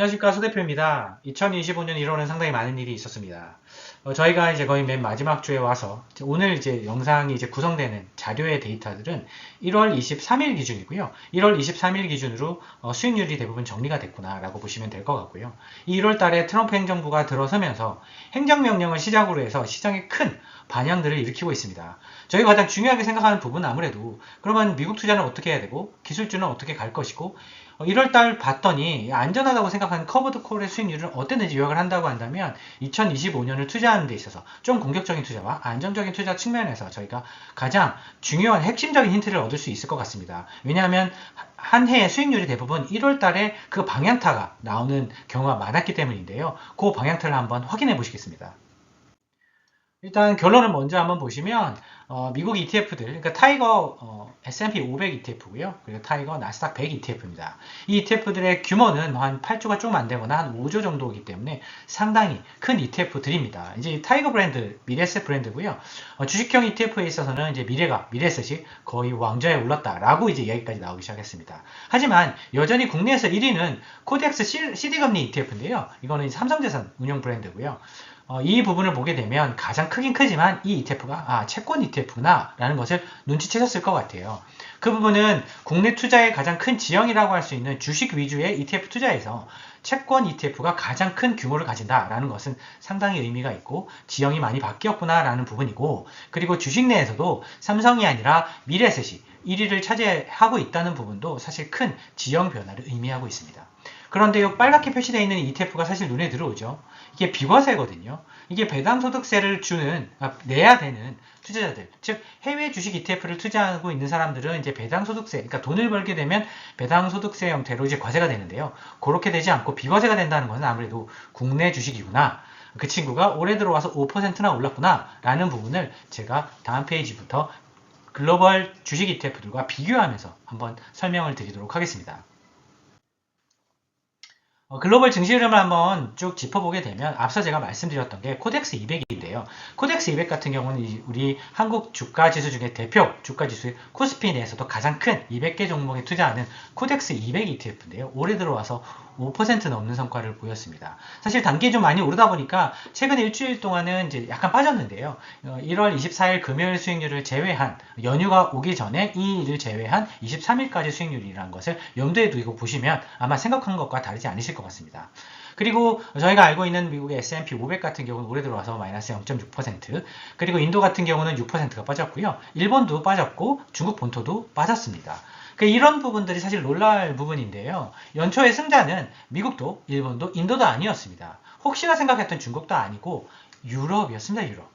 안녕하십니까, 소 대표입니다. 2025년 1월은 상당히 많은 일이 있었습니다. 저희가 이제 거의 맨 마지막 주에 와서 오늘 이제 영상이 이제 구성되는 자료의 데이터들은 1월 23일 기준이고요. 1월 23일 기준으로 수익률이 대부분 정리가 됐구나라고 보시면 될 것 같고요. 이 1월 달에 트럼프 행정부가 들어서면서 행정명령을 시작으로 해서 시장에 큰 반향들을 일으키고 있습니다. 저희가 가장 중요하게 생각하는 부분은 아무래도 그러면 미국 투자는 어떻게 해야 되고 기술주는 어떻게 갈 것이고 1월달 봤더니 안전하다고 생각하는 커버드 콜의 수익률을 어땠는지 요약을 한다고 한다면 2025년을 투자하는 데 있어서 좀 공격적인 투자와 안정적인 투자 측면에서 저희가 가장 중요한 핵심적인 힌트를 얻을 수 있을 것 같습니다. 왜냐하면 한 해의 수익률이 대부분 1월달에 그 방향타가 나오는 경우가 많았기 때문인데요. 그 방향타를 한번 확인해 보시겠습니다. 일단 결론을 먼저 한번 보시면 미국 ETF들, 그러니까 타이거 S&P 500 ETF고요. 그리고 타이거 나스닥 100 ETF입니다. 이 ETF들의 규모는 한 8조가 조금 안 되거나 한 5조 정도이기 때문에 상당히 큰 ETF들입니다. 이제 타이거 브랜드, 미래에셋 브랜드고요. 주식형 ETF에 있어서는 이제 미래에셋이 거의 왕좌에 올랐다라고 이제 이야기까지 나오기 시작했습니다. 하지만 여전히 국내에서 1위는 코덱스 CD금리 ETF인데요. 이거는 삼성자산 운용 브랜드고요. 이 부분을 보게 되면 가장 크긴 크지만 이 ETF가 채권 ETF구나 라는 것을 눈치채셨을 것 같아요. 그 부분은 국내 투자의 가장 큰 지형이라고 할 수 있는 주식 위주의 ETF 투자에서 채권 ETF가 가장 큰 규모를 가진다라는 것은 상당히 의미가 있고 지형이 많이 바뀌었구나 라는 부분이고, 그리고 주식 내에서도 삼성이 아니라 미래에셋이 1위를 차지하고 있다는 부분도 사실 큰 지형 변화를 의미하고 있습니다. 그런데 이 빨갛게 표시되어 있는 ETF가 사실 눈에 들어오죠. 이게 비과세거든요. 이게 배당소득세를 내야 되는 투자자들, 즉 해외 주식 ETF를 투자하고 있는 사람들은 이제 배당소득세, 그러니까 돈을 벌게 되면 배당소득세 형태로 이제 과세가 되는데요. 그렇게 되지 않고 비과세가 된다는 것은 아무래도 국내 주식이구나. 그 친구가 올해 들어와서 5%나 올랐구나 라는 부분을 제가 다음 페이지부터 글로벌 주식 ETF들과 비교하면서 한번 설명을 드리도록 하겠습니다. 글로벌 증시 흐름을 한번 쭉 짚어보게 되면 앞서 제가 말씀드렸던 게 코덱스 200인데요. 코덱스 200 같은 경우는 우리 한국 주가 지수 중에 대표 주가 지수 코스피 내에서도 가장 큰 200개 종목에 투자하는 코덱스 200 ETF인데요. 올해 들어와서 5% 넘는 성과를 보였습니다. 사실 단기 좀 많이 오르다 보니까 최근 일주일 동안은 이제 약간 빠졌는데요. 1월 24일 금요일 수익률을 제외한, 연휴가 오기 전에 이 일을 제외한 23일까지 수익률이라는 것을 염두에 두고 보시면 아마 생각한 것과 다르지 않으실 것 같습니다. 그리고 저희가 알고 있는 미국의 S&P 500 같은 경우는 올해 들어와서 마이너스 0.6%, 그리고 인도 같은 경우는 6%가 빠졌고요. 일본도 빠졌고 중국 본토도 빠졌습니다. 이런 부분들이 사실 놀랄 부분인데요. 연초의 승자는 미국도 일본도 인도도 아니었습니다. 혹시나 생각했던 중국도 아니고 유럽이었습니다. 유럽.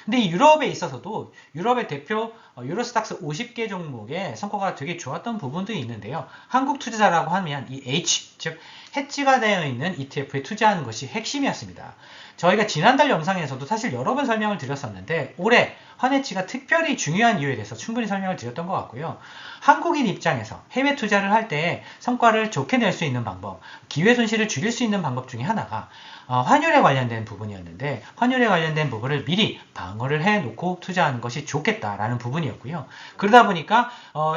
근데 이 유럽에 있어서도 유럽의 대표 유로스탁스 50개 종목의 성과가 되게 좋았던 부분도 있는데요. 한국 투자자라고 하면 이 H, 즉 해지가 되어 있는 ETF에 투자하는 것이 핵심이었습니다. 저희가 지난달 영상에서도 사실 여러 번 설명을 드렸었는데 올해 환해지가 특별히 중요한 이유에 대해서 충분히 설명을 드렸던 것 같고요. 한국인 입장에서 해외 투자를 할 때 성과를 좋게 낼 수 있는 방법, 기회 손실을 줄일 수 있는 방법 중에 하나가 환율에 관련된 부분이었는데, 환율에 관련된 부분을 미리 방어를 해놓고 투자하는 것이 좋겠다라는 부분이었고요. 그러다 보니까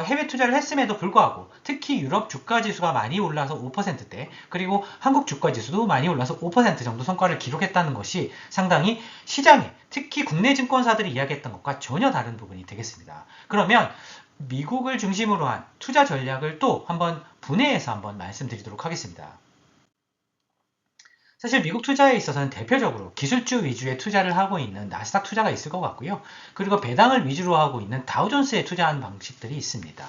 해외 투자를 했음에도 불구하고 특히 유럽 주가지수가 많이 올라서 5%대, 그리고 한국 주가지수도 많이 올라서 5% 정도 성과를 기록했다는 것이 상당히 시장에, 특히 국내 증권사들이 이야기했던 것과 전혀 다른 부분이 되겠습니다. 그러면 미국을 중심으로 한 투자 전략을 또 한번 분해해서 한번 말씀드리도록 하겠습니다. 사실 미국 투자에 있어서는 대표적으로 기술주 위주의 투자를 하고 있는 나스닥 투자가 있을 것 같고요. 그리고 배당을 위주로 하고 있는 다우존스에 투자하는 방식들이 있습니다.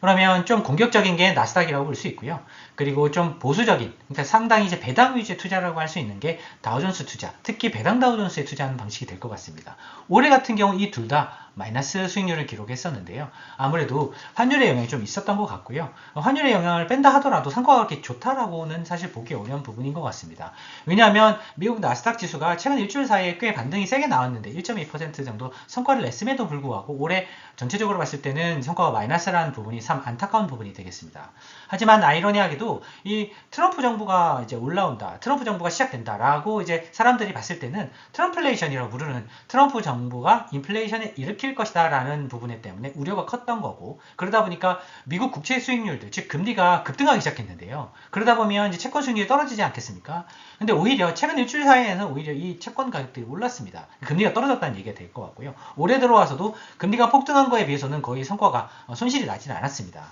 그러면 좀 공격적인 게 나스닥이라고 볼 수 있고요. 그리고 좀 보수적인, 그러니까 상당히 이제 배당 위주의 투자라고 할 수 있는 게 다우존스 투자, 특히 배당 다우존스에 투자하는 방식이 될 것 같습니다. 올해 같은 경우 이 둘 다 마이너스 수익률을 기록했었는데요. 아무래도 환율의 영향이 좀 있었던 것 같고요. 환율의 영향을 뺀다 하더라도 성과가 그렇게 좋다라고는 사실 보기 어려운 부분인 것 같습니다. 왜냐하면 미국 나스닥 지수가 최근 일주일 사이에 꽤 반등이 세게 나왔는데 1.2% 정도 성과를 냈음에도 불구하고 올해 전체적으로 봤을 때는 성과가 마이너스라는 부분이 참 안타까운 부분이 되겠습니다. 하지만 아이러니하게도 이 트럼프 정부가 이제 올라온다, 트럼프 정부가 시작된다라고 이제 사람들이 봤을 때는 트럼플레이션이라고 부르는 트럼프 정부가 인플레이션을 일으킬 것이다라는 부분 때문에 우려가 컸던 거고, 그러다 보니까 미국 국채 수익률들, 즉 금리가 급등하기 시작했는데요. 그러다 보면 이제 채권 수익률이 떨어지지 않겠습니까? 근데 오히려 최근 일주일 사이에는 오히려 이 채권 가격들이 올랐습니다. 금리가 떨어졌다는 얘기가 될 것 같고요. 올해 들어와서도 금리가 폭등한 거에 비해서는 거의 성과가 손실이 나지는 않았습니다.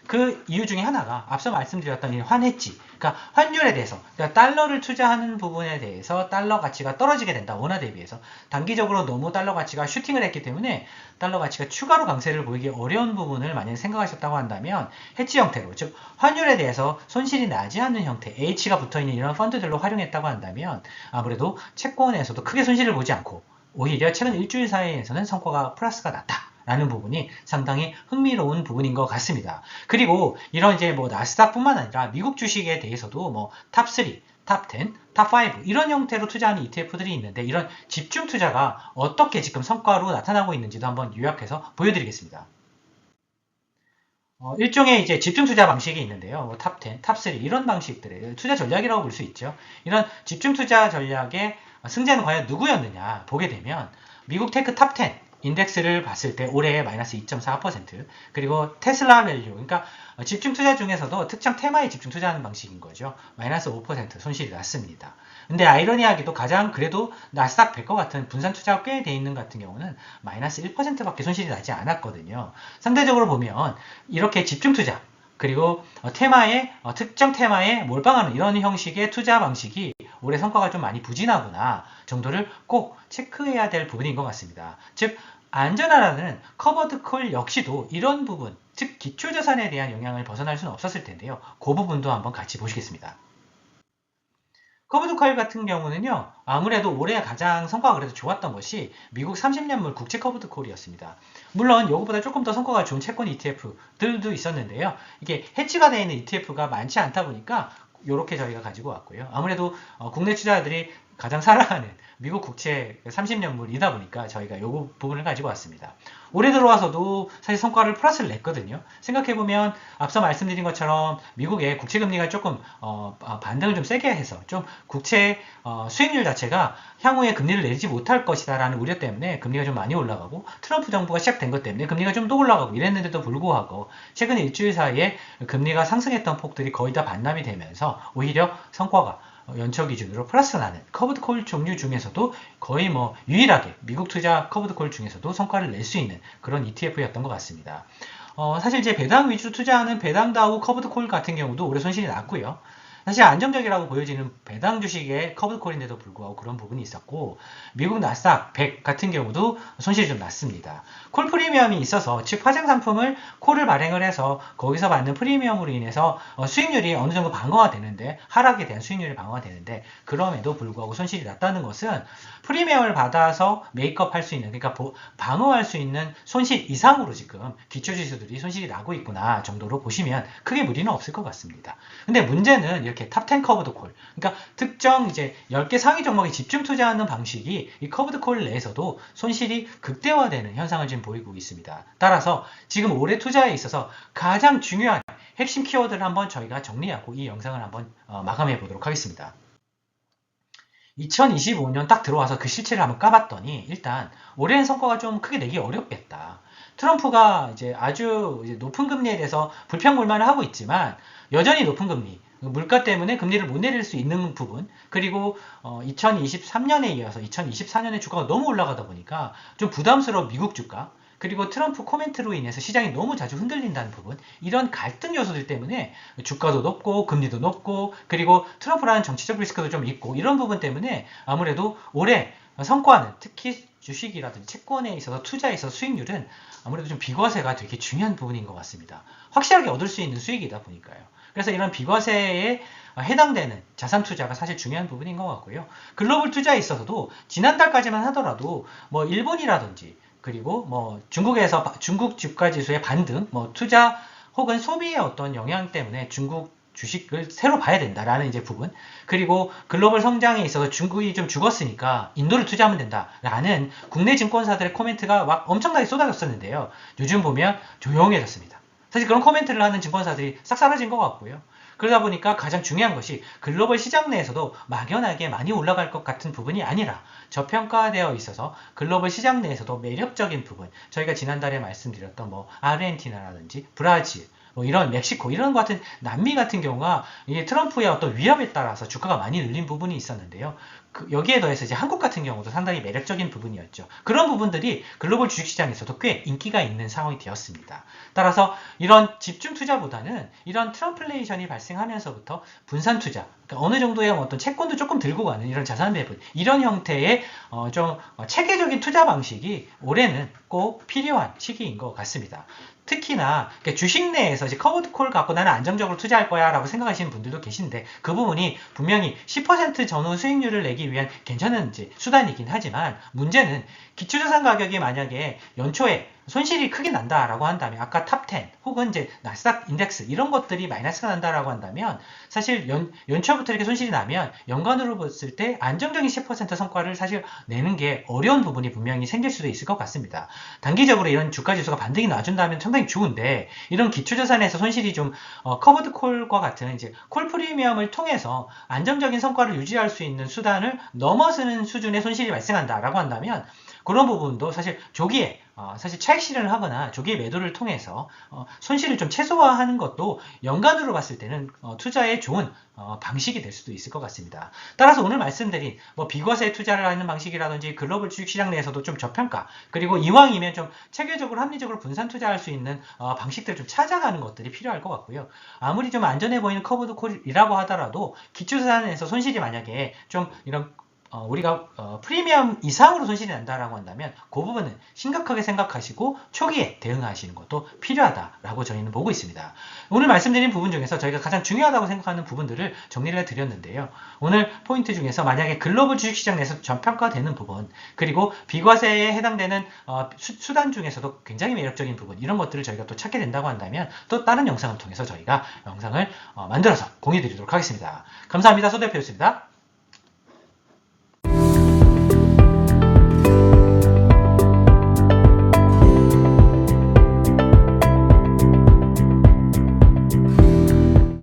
그 이유 중에 하나가 앞서 말씀드렸던 이 환해지, 그러니까 환율에 대해서, 그러니까 달러를 투자하는 부분에 대해서 달러 가치가 떨어지게 된다, 원화 대비해서. 단기적으로 너무 달러 가치가 슈팅을 했기 때문에 달러 가치가 추가로 강세를 보이기 어려운 부분을 만약에 생각하셨다고 한다면 해지 형태로, 즉 환율에 대해서 손실이 나지 않는 형태, H가 붙어있는 이런 펀드들로 활용했다고 한다면 아무래도 채권에서도 크게 손실을 보지 않고 오히려 최근 일주일 사이에서는 성과가 플러스가 났다 라는 부분이 상당히 흥미로운 부분인 것 같습니다. 그리고 이런 이제 뭐 나스닥뿐만 아니라 미국 주식에 대해서도 뭐 탑3, 탑10, 탑5 이런 형태로 투자하는 ETF들이 있는데, 이런 집중 투자가 어떻게 지금 성과로 나타나고 있는지도 한번 요약해서 보여드리겠습니다. 일종의 이제 집중 투자 방식이 있는데요. 뭐 탑10, 탑3 이런 방식들의 투자 전략이라고 볼 수 있죠. 이런 집중 투자 전략의 승자는 과연 누구였느냐 보게 되면 미국 테크 탑10 인덱스를 봤을 때 올해 마이너스 2.4%, 그리고 테슬라 밸류, 그러니까 집중 투자 중에서도 특정 테마에 집중 투자하는 방식인 거죠. 마이너스 5% 손실이 났습니다. 근데 아이러니하게도 가장 그래도 나스닥 100과 같은 분산 투자가 꽤 돼 있는 같은 경우는 마이너스 1%밖에 손실이 나지 않았거든요. 상대적으로 보면 이렇게 집중 투자, 그리고 특정 테마에 몰빵하는 이런 형식의 투자 방식이 올해 성과가 좀 많이 부진하구나 정도를 꼭 체크해야 될 부분인 것 같습니다. 즉 안전하라는 커버드 콜 역시도 이런 부분, 즉 기초자산에 대한 영향을 벗어날 수는 없었을 텐데요. 그 부분도 한번 같이 보시겠습니다. 커버드 콜 같은 경우는요, 아무래도 올해 가장 성과가 그래도 좋았던 것이 미국 30년물 국채 커버드 콜이었습니다. 물론 이거보다 조금 더 성과가 좋은 채권 ETF들도 있었는데요. 이게 해지가 되어 있는 ETF가 많지 않다 보니까 이렇게 저희가 가지고 왔고요. 아무래도 국내 투자자들이 가장 사랑하는 미국 국채 30년물이다 보니까 저희가 이 부분을 가지고 왔습니다. 올해 들어와서도 사실 성과를 플러스를 냈거든요. 생각해보면 앞서 말씀드린 것처럼 미국의 국채금리가 조금 반등을 좀 세게 해서 좀 국채 수익률 자체가 향후에 금리를 내리지 못할 것이다 라는 우려 때문에 금리가 좀 많이 올라가고, 트럼프 정부가 시작된 것 때문에 금리가 좀 더 올라가고 이랬는데도 불구하고 최근 일주일 사이에 금리가 상승했던 폭들이 거의 다 반납이 되면서 오히려 성과가 연초 기준으로 플러스 나는 커브드 콜 종류 중에서도 거의 뭐 유일하게 미국 투자 커브드 콜 중에서도 성과를 낼 수 있는 그런 ETF였던 것 같습니다. 사실 이제 배당 위주로 투자하는 배당다우 커브드 콜 같은 경우도 올해 손실이 났고요. 사실 안정적이라고 보여지는 배당 주식의 커브드 콜인데도 불구하고 그런 부분이 있었고, 미국 나스닥 100 같은 경우도 손실이 좀 났습니다. 콜 프리미엄이 있어서, 즉 파생 상품을 콜을 발행을 해서 거기서 받는 프리미엄으로 인해서 수익률이 어느 정도 방어가 되는데, 하락에 대한 수익률이 방어가 되는데, 그럼에도 불구하고 손실이 났다는 것은 프리미엄을 받아서 메이크업 할 수 있는, 그러니까 방어할 수 있는 손실 이상으로 지금 기초지수들이 손실이 나고 있구나 정도로 보시면 크게 무리는 없을 것 같습니다. 근데 문제는 이렇게 탑10 커브드 콜, 그러니까 특정 이제 10개 상위 종목에 집중 투자하는 방식이 이 커브드 콜 내에서도 손실이 극대화되는 현상을 지금 보이고 있습니다. 따라서 지금 올해 투자에 있어서 가장 중요한 핵심 키워드를 한번 저희가 정리하고 이 영상을 한번 마감해 보도록 하겠습니다. 2025년 딱 들어와서 그 실체를 한번 까봤더니 일단 올해는 성과가 좀 크게 내기 어렵겠다. 트럼프가 이제 아주 높은 금리에 대해서 불평불만을 하고 있지만 여전히 높은 금리, 물가 때문에 금리를 못 내릴 수 있는 부분, 그리고 2023년에 이어서 2024년에 주가가 너무 올라가다 보니까 좀 부담스러운 미국 주가, 그리고 트럼프 코멘트로 인해서 시장이 너무 자주 흔들린다는 부분, 이런 갈등 요소들 때문에 주가도 높고 금리도 높고, 그리고 트럼프라는 정치적 리스크도 좀 있고, 이런 부분 때문에 아무래도 올해 성과는 특히 주식이라든지 채권에 있어서 투자에 있어서 수익률은 아무래도 좀 비과세가 되게 중요한 부분인 것 같습니다. 확실하게 얻을 수 있는 수익이다 보니까요. 그래서 이런 비과세에 해당되는 자산 투자가 사실 중요한 부분인 것 같고요. 글로벌 투자에 있어서도 지난달까지만 하더라도 뭐 일본이라든지, 그리고 뭐 중국 주가 지수의 반등, 뭐 투자 혹은 소비의 어떤 영향 때문에 중국 주식을 새로 봐야 된다라는 이제 부분, 그리고 글로벌 성장에 있어서 중국이 좀 죽었으니까 인도를 투자하면 된다라는 국내 증권사들의 코멘트가 막 엄청나게 쏟아졌었는데요. 요즘 보면 조용해졌습니다. 사실 그런 코멘트를 하는 증권사들이 싹 사라진 것 같고요. 그러다 보니까 가장 중요한 것이 글로벌 시장 내에서도 막연하게 많이 올라갈 것 같은 부분이 아니라 저평가되어 있어서 글로벌 시장 내에서도 매력적인 부분, 저희가 지난달에 말씀드렸던 뭐 아르헨티나라든지 브라질, 뭐 이런 멕시코 이런 것 같은 남미 같은 경우가 이 트럼프의 어떤 위협에 따라서 주가가 많이 늘린 부분이 있었는데요. 여기에 더해서 이제 한국 같은 경우도 상당히 매력적인 부분이었죠. 그런 부분들이 글로벌 주식시장에서도 꽤 인기가 있는 상황이 되었습니다. 따라서 이런 집중 투자보다는 이런 트럼플레이션이 발생하면서부터 분산 투자, 그러니까 어느 정도의 어떤 채권도 조금 들고 가는 이런 자산 배분, 이런 형태의 좀 체계적인 투자 방식이 올해는 꼭 필요한 시기인 것 같습니다. 특히나 주식 내에서 이제 커버드 콜 갖고 나는 안정적으로 투자할 거야 라고 생각하시는 분들도 계신데 그 부분이 분명히 10% 전후 수익률을 내기 위한 괜찮은 이제 수단이긴 하지만 문제는 기초자산 가격이 만약에 연초에 손실이 크게 난다라고 한다면 아까 탑10 혹은 이제 나스닥 인덱스 이런 것들이 마이너스가 난다라고 한다면 사실 연초부터 이렇게 손실이 나면 연간으로 봤을 때 안정적인 10% 성과를 사실 내는 게 어려운 부분이 분명히 생길 수도 있을 것 같습니다. 단기적으로 이런 주가 지수가 반등이 나준다면 상당히 좋은데 이런 기초자산에서 손실이 좀 커버드 콜과 같은 이제 콜 프리미엄을 통해서 안정적인 성과를 유지할 수 있는 수단을 넘어서는 수준의 손실이 발생한다라고 한다면 그런 부분도 사실 조기에 사실 차익 실현을 하거나 조기에 매도를 통해서 손실을 좀 최소화하는 것도 연간으로 봤을 때는 투자에 좋은 방식이 될 수도 있을 것 같습니다. 따라서 오늘 말씀드린 뭐 비과세 투자를 하는 방식이라든지 글로벌 주식시장 내에서도 좀 저평가 그리고 이왕이면 좀 체계적으로 합리적으로 분산 투자할 수 있는 방식들을 좀 찾아가는 것들이 필요할 것 같고요. 아무리 좀 안전해 보이는 커버드 콜이라고 하더라도 기초자산에서 손실이 만약에 좀 이런 우리가 프리미엄 이상으로 손실이 난다라고 한다면 그 부분은 심각하게 생각하시고 초기에 대응하시는 것도 필요하다라고 저희는 보고 있습니다. 오늘 말씀드린 부분 중에서 저희가 가장 중요하다고 생각하는 부분들을 정리를 해드렸는데요. 오늘 포인트 중에서 만약에 글로벌 주식시장 내에서 저평가되는 부분 그리고 비과세에 해당되는 수단 중에서도 굉장히 매력적인 부분 이런 것들을 저희가 또 찾게 된다고 한다면 또 다른 영상을 통해서 저희가 영상을 만들어서 공유드리도록 하겠습니다. 감사합니다. 소 대표였습니다.